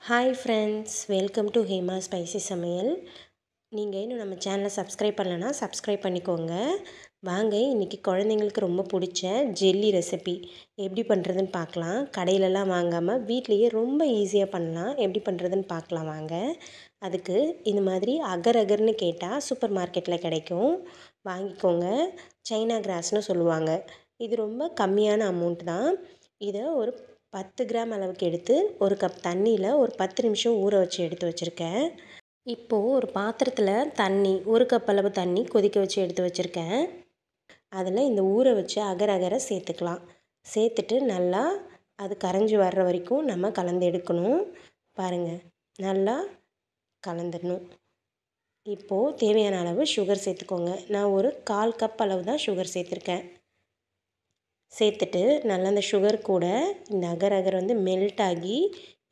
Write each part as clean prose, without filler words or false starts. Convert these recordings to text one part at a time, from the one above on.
Hi friends, welcome to Hema spicy சமையல். நீங்கள் இன்னும் நம்ம சேனலை சப்ஸ்கிரைப் பண்ணலன்னா சப்ஸ்கிரைப் பண்ணிக்கோங்க. வாங்க, இன்றைக்கி குழந்தைங்களுக்கு ரொம்ப பிடிச்ச ஜெல்லி ரெசிபி எப்படி பண்ணுறதுன்னு பார்க்கலாம். கடையிலலாம் வாங்காமல் வீட்லேயே ரொம்ப ஈஸியாக பண்ணலாம். எப்படி பண்ணுறதுன்னு பார்க்கலாம் வாங்க. அதுக்கு இந்த மாதிரி அகர் அகர்னு கேட்டால் சூப்பர் மார்க்கெட்டில் கிடைக்கும், வாங்கிக்கோங்க. சைனா கிராஸ்னு சொல்லுவாங்க. இது ரொம்ப கம்மியான அமௌண்ட் தான். இதை ஒரு 10 கிராம் அளவுக்கு எடுத்து ஒரு கப் தண்ணியில் ஒரு 10 நிமிஷம் ஊற வச்சு எடுத்து வச்சுருக்கேன். இப்போது ஒரு பாத்திரத்தில் தண்ணி, ஒரு கப் அளவு தண்ணி கொதிக்க வச்சு எடுத்து வச்சுருக்கேன். அதில் இந்த ஊற வச்சு அகர் அகரை சேர்த்துக்கலாம். சேர்த்துட்டு நல்லா அது கரைஞ்சி வர்ற வரைக்கும் நம்ம கலந்து எடுக்கணும். பாருங்கள், நல்லா கலந்துடணும். இப்போது தேவையான அளவு சுகர் சேர்த்துக்கோங்க. நான் ஒரு 1/4 கப் அளவு தான் சுகர் சேர்த்துருக்கேன். சேர்த்துட்டு நல்லா அந்த சுகர் கூட இந்த அகர் அகர் மெல்ட் ஆகி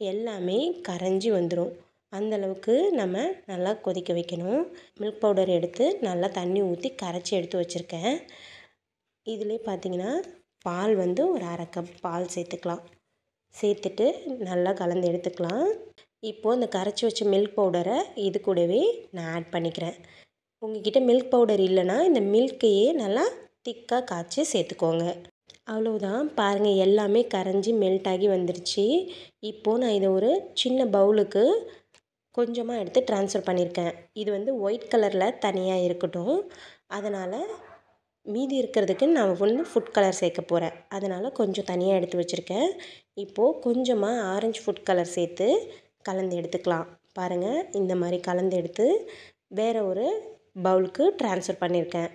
எல்லாமே கரைஞ்சி வந்துடும். அந்தளவுக்கு நம்ம நல்லா கொதிக்க வைக்கணும். மில்க் பவுடர் எடுத்து நல்லா தண்ணி ஊற்றி கரைச்சி எடுத்து வச்சுருக்கேன். இதிலே பார்த்திங்கன்னா பால் ஒரு 1/2 கப் பால் சேர்த்துக்கலாம். சேர்த்துட்டு நல்லா கலந்து எடுத்துக்கலாம். இப்போது இந்த கரைச்சி வச்ச மில்க் பவுடரை இது கூடவே நான் ஆட் பண்ணிக்கிறேன். உங்கள்கிட்ட மில்க் பவுடர் இல்லைன்னா இந்த மில்க்கையே நல்லா திக்காக காய்ச்சி சேர்த்துக்கோங்க. அவ்வளோதான், பாருங்கள், எல்லாமே கரைஞ்சி மெல்ட் ஆகி வந்துருச்சு. இப்போது நான் இதை ஒரு சின்ன பவுலுக்கு கொஞ்சமாக எடுத்து ட்ரான்ஸ்ஃபர் பண்ணியிருக்கேன். இது ஒயிட் கலரில் தனியாக இருக்கட்டும். அதனால் மீதி இருக்கிறதுக்கு நான் ஃபுட் கலர் சேர்க்க போகிறேன். அதனால் கொஞ்சம் தனியாக எடுத்து வச்சுருக்கேன். இப்போது கொஞ்சமாக ஆரஞ்சு ஃபுட் கலர் சேர்த்து கலந்து எடுத்துக்கலாம். பாருங்கள், இந்த மாதிரி கலந்து எடுத்து வேறு ஒரு பவுலுக்கு ட்ரான்ஸ்ஃபர் பண்ணியிருக்கேன்.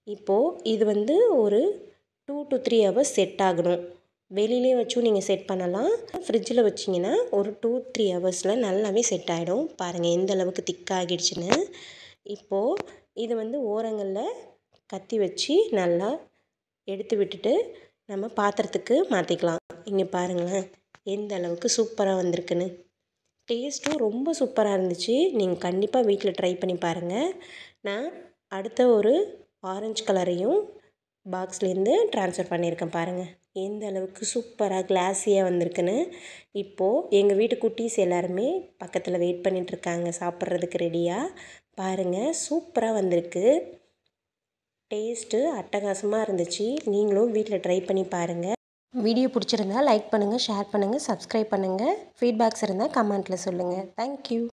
இப்போது இது ஒரு 2 to 3 ஹவர்ஸ் செட் ஆகணும். வெளியிலே வச்சும் நீங்கள் செட் பண்ணலாம். ஃப்ரிட்ஜில் வச்சிங்கன்னா ஒரு 2-3 ஹவர்ஸில் நல்லாவே செட் ஆகிடும். பாருங்கள் எந்த அளவுக்கு திக்காகிடுச்சுன்னு. இப்போது இது ஓரங்களில் கத்தி வச்சு நல்லா எடுத்து விட்டுட்டு நம்ம பாத்திரத்துக்கு மாற்றிக்கலாம். இங்கே பாருங்களேன் எந்த அளவுக்கு சூப்பராக வந்திருக்குன்னு. டேஸ்ட்டும் ரொம்ப சூப்பராக இருந்துச்சு. நீங்கள் கண்டிப்பாக வீட்டில் ட்ரை பண்ணி பாருங்கள். நான் அடுத்த ஒரு ஆரஞ்சு கலரையும் பாக்ஸ்லேருந்து ட்ரான்ஸ்ஃபர் பண்ணியிருக்கேன். பாருங்கள் எந்த அளவுக்கு சூப்பராக கிளாஸியாக வந்திருக்குன்னு. இப்போது எங்கள் வீட்டு குட்டீஸ் எல்லாருமே பக்கத்தில் வெயிட் பண்ணிகிட்ருக்காங்க சாப்பிட்றதுக்கு ரெடியாக. பாருங்கள், சூப்பராக வந்திருக்கு. டேஸ்ட்டு அட்டகாசமாக இருந்துச்சு. நீங்களும் வீட்டில் ட்ரை பண்ணி பாருங்கள். வீடியோ பிடிச்சிருந்தா லைக் பண்ணுங்கள், ஷேர் பண்ணுங்கள், சப்ஸ்கிரைப் பண்ணுங்கள். ஃபீட்பேக்ஸ் இருந்தால் கமெண்ட்டில் சொல்லுங்கள். தேங்க்யூ.